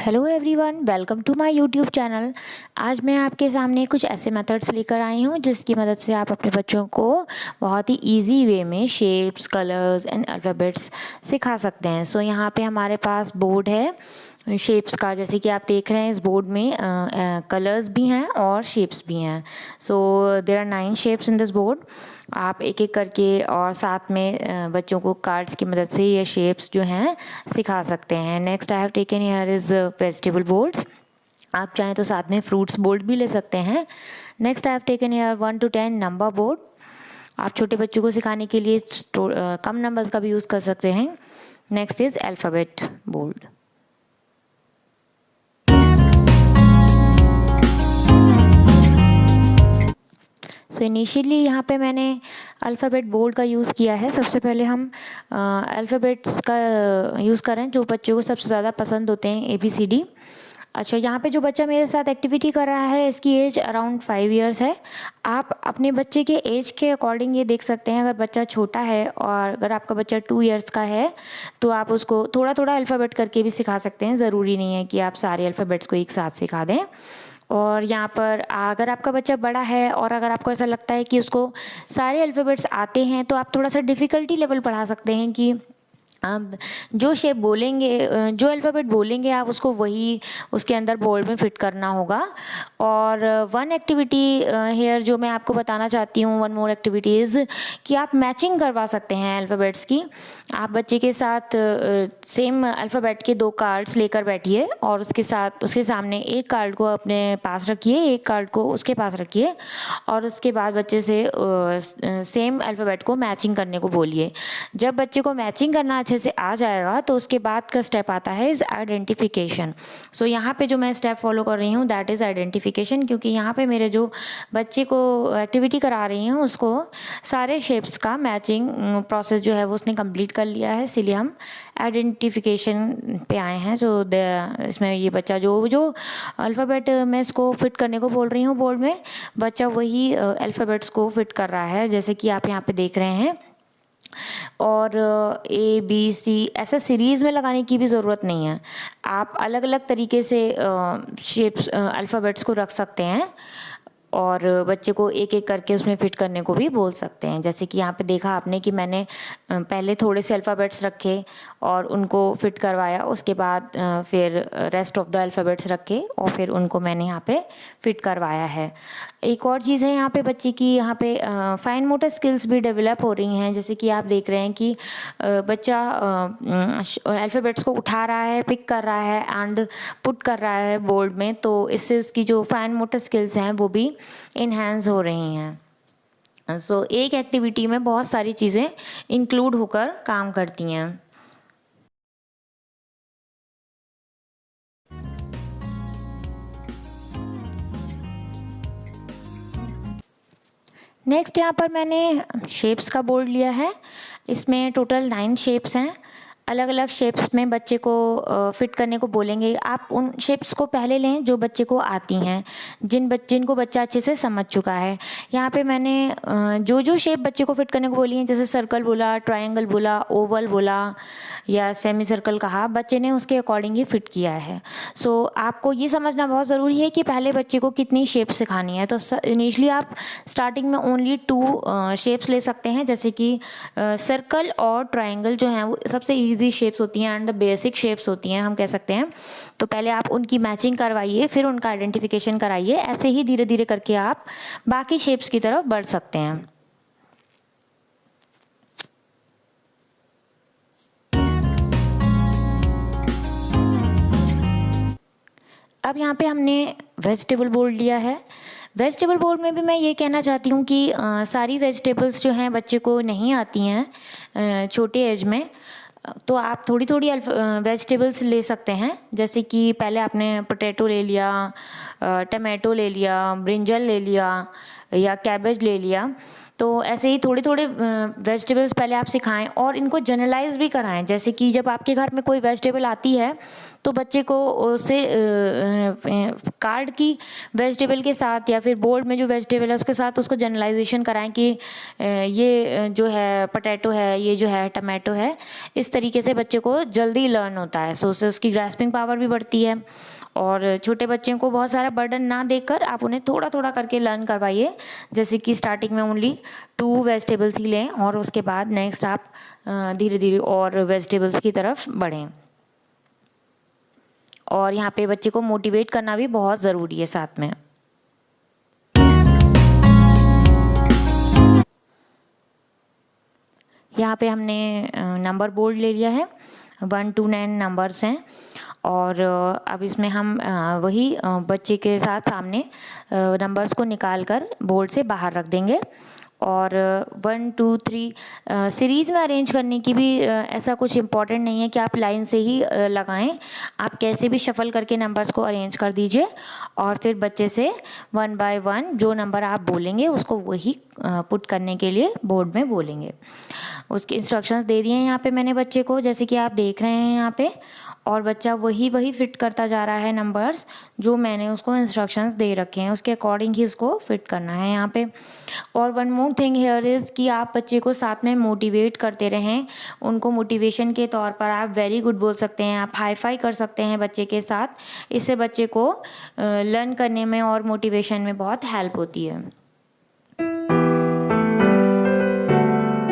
Hello everyone, welcome to my YouTube channel. आज मैं आपके सामने कुछ ऐसे मेथड्स लेकर आई हूँ जिसकी मदद से आप अपने बच्चों को बहुत ही इजी वे में शेप्स, कलर्स एंड अल्फ़ाबेट्स सिखा सकते हैं। सो यहाँ पे हमारे पास बोर्ड है शेप्स का, जैसे कि आप देख रहे हैं इस बोर्ड में कलर्स भी हैं और शेप्स भी हैं। So there are 9 shapes in this board. आप एक एक करके और साथ में बच्चों को कार्ड्स की मदद से ये शेप्स जो हैं सिखा सकते हैं। Next I have taken here is vegetable boards. आप चाहें तो साथ में फ्रूट्स बोर्ड भी ले सकते हैं। Next I have taken here 1 to 10 number board. आप छोटे बच्चों को सिखाने के लिए कम नंबर्स का भी यूज़ कर सकते हैं। Next is alphabet board. So initially यहाँ पे मैंने अल्फ़ाबेट बोर्ड का यूज़ किया है। सबसे पहले हम अल्फ़ाबेट्स का यूज़ करें जो बच्चों को सबसे ज़्यादा पसंद होते हैं, ABCD। अच्छा, यहाँ पे जो बच्चा मेरे साथ एक्टिविटी कर रहा है इसकी एज अराउंड 5 इयर्स है। आप अपने बच्चे के एज के अकॉर्डिंग ये देख सकते हैं। अगर बच्चा छोटा है और अगर आपका बच्चा 2 इयर्स का है तो आप उसको थोड़ा थोड़ा अल्फ़ाबेट करके भी सिखा सकते हैं। ज़रूरी नहीं है कि आप सारे अल्फ़ाबेट्स को एक साथ सिखा दें। और यहाँ पर अगर आपका बच्चा बड़ा है और अगर आपको ऐसा लगता है कि उसको सारे अल्फ़ाबेट्स आते हैं तो आप थोड़ा सा डिफ़िकल्टी लेवल बढ़ा सकते हैं कि अब जो शेप बोलेंगे, जो अल्फ़ाबेट बोलेंगे आप उसको वही उसके अंदर बोर्ड में फिट करना होगा। और वन एक्टिविटी हेयर जो मैं आपको बताना चाहती हूँ, वन मोर एक्टिविटीज़, कि आप मैचिंग करवा सकते हैं अल्फ़ाबेट्स की। आप बच्चे के साथ सेम अल्फ़ाबेट के 2 कार्ड्स लेकर बैठिए और उसके सामने एक कार्ड को अपने पास रखिए, एक कार्ड को उसके पास रखिए और उसके बाद बच्चे से सेम अल्फ़ाबेट को मैचिंग करने को बोलिए। जब बच्चे को मैचिंग करना अच्छे से आ जाएगा तो उसके बाद का स्टेप आता है इज़ आइडेंटिफिकेशन। सो यहाँ पे जो मैं स्टेप फॉलो कर रही हूँ दैट इज़ आइडेंटिफिकेशन, क्योंकि यहाँ पे मेरे जो बच्चे को एक्टिविटी करा रही हूँ उसको सारे शेप्स का मैचिंग प्रोसेस जो है वो उसने कंप्लीट कर लिया है, इसीलिए हम आइडेंटिफिकेशन पे आए हैं। सो इसमें ये बच्चा जो अल्फ़ाबेट मैं इसको फिट करने को बोल रही हूँ बोर्ड में, बच्चा वही अल्फ़ाबेट्स को फिट कर रहा है, जैसे कि आप यहाँ पे देख रहे हैं। और ABC ऐसा सीरीज़ में लगाने की भी ज़रूरत नहीं है। आप अलग अलग तरीके से शेप्स अल्फ़ाबेट्स को रख सकते हैं और बच्चे को एक एक करके उसमें फ़िट करने को भी बोल सकते हैं। जैसे कि यहाँ पे देखा आपने कि मैंने पहले थोड़े से अल्फ़ाबेट्स रखे और उनको फ़िट करवाया, उसके बाद फिर रेस्ट ऑफ द अल्फ़ाबेट्स रखे और फिर उनको मैंने यहाँ पे फ़िट करवाया है। एक और चीज़ है यहाँ पे बच्चे की यहाँ पे फाइन मोटर स्किल्स भी डेवलप हो रही हैं। जैसे कि आप देख रहे हैं कि बच्चा अल्फ़ाबेट्स को उठा रहा है, पिक कर रहा है एंड पुट कर रहा है बोर्ड में, तो इससे उसकी जो फाइन मोटर स्किल्स हैं वो भी इन्हेंस हो रही हैं। सो एक एक्टिविटी में बहुत सारी चीज़ें इंक्लूड होकर काम करती हैं। नेक्स्ट यहाँ पर मैंने शेप्स का बोर्ड लिया है। इसमें टोटल 9 शेप्स हैं। अलग अलग शेप्स में बच्चे को फिट करने को बोलेंगे। आप उन शेप्स को पहले लें जो बच्चे को आती हैं, जिनको बच्चा अच्छे से समझ चुका है। यहाँ पे मैंने जो शेप बच्चे को फिट करने को बोली हैं, जैसे सर्कल बोला, ट्रायंगल बोला, ओवल बोला या सेमी सर्कल कहा, बच्चे ने उसके अकॉर्डिंग ही फिट किया है। सो आपको ये समझना बहुत ज़रूरी है कि पहले बच्चे को कितनी शेप सिखानी है। तो इनिशियली आप स्टार्टिंग में ओनली 2 शेप्स ले सकते हैं, जैसे कि सर्कल और ट्रायंगल जो हैं वो सबसे ईजी शेप्स होती हैं एंड द बेसिक शेप्स होती हैं, हम कह सकते हैं। तो पहले आप उनकी मैचिंग करवाइए, फिर उनका आइडेंटिफिकेशन कराइए। ऐसे ही धीरे धीरे करके आप बाकी शेप्स की तरफ बढ़ सकते हैं। अब यहाँ पे हमने वेजिटेबल बोर्ड लिया है। वेजिटेबल बोर्ड में भी मैं ये कहना चाहती हूँ कि सारी वेजिटेबल्स जो हैं बच्चे को नहीं आती हैं छोटे एज में, तो आप थोड़ी थोड़ी वेजिटेबल्स ले सकते हैं। जैसे कि पहले आपने पोटैटो ले लिया, टमाटो ले लिया, ब्रिंजल ले लिया या कैबेज ले लिया। तो ऐसे ही थोड़े-थोड़े वेजिटेबल्स पहले आप सिखाएँ और इनको जनरलाइज़ भी कराएँ। जैसे कि जब आपके घर में कोई वेजिटेबल आती है, तो बच्चे को उसे कार्ड की वेजिटेबल के साथ या फिर बोर्ड में जो वेजिटेबल है उसके साथ उसको जनरलाइज़ेशन कराएँ कि ये जो है पोटैटो है, ये जो है टमाटो है। इस तरीके से बच्चे को जल्दी लर्न होता है। सो उससे उसकी ग्रास्पिंग पावर भी बढ़ती है। और छोटे बच्चों को बहुत सारा बर्डन ना देकर आप उन्हें थोड़ा-थोड़ा करके लर्न करवाइए। जैसे कि स्टार्टिंग में ओनली 2 वेजिटेबल्स ही लें और उसके बाद नेक्स्ट आप धीरे-धीरे और वेजिटेबल्स की तरफ बढ़ें। और यहाँ पे बच्चे को मोटिवेट करना भी बहुत ज़रूरी है साथ में। यहाँ पे हमने नंबर बोर्ड ले लिया है, 1 to 9 नंबर्स हैं और अब इसमें हम वही बच्चे के साथ सामने नंबर्स को निकाल कर बोर्ड से बाहर रख देंगे। और 1 2 3 सीरीज़ में अरेंज करने की भी ऐसा कुछ इम्पोर्टेंट नहीं है कि आप लाइन से ही लगाएं। आप कैसे भी शफल करके नंबर्स को अरेंज कर दीजिए और फिर बच्चे से 1 by 1 जो नंबर आप बोलेंगे उसको वही पुट करने के लिए बोर्ड में बोलेंगे। उसके इंस्ट्रक्शंस दे दिए हैं यहाँ पे मैंने बच्चे को, जैसे कि आप देख रहे हैं यहाँ पे, और बच्चा वही फिट करता जा रहा है नंबर्स जो मैंने उसको इंस्ट्रक्शंस दे रखे हैं, उसके अकॉर्डिंग ही उसको फिट करना है यहाँ पे। और one more thing here is कि आप बच्चे को साथ में मोटिवेट करते रहें। उनको मोटिवेशन के तौर पर आप वेरी गुड बोल सकते हैं, आप हाई फाई कर सकते हैं बच्चे के साथ। इससे बच्चे को लर्न करने में और मोटिवेशन में बहुत हेल्प होती है।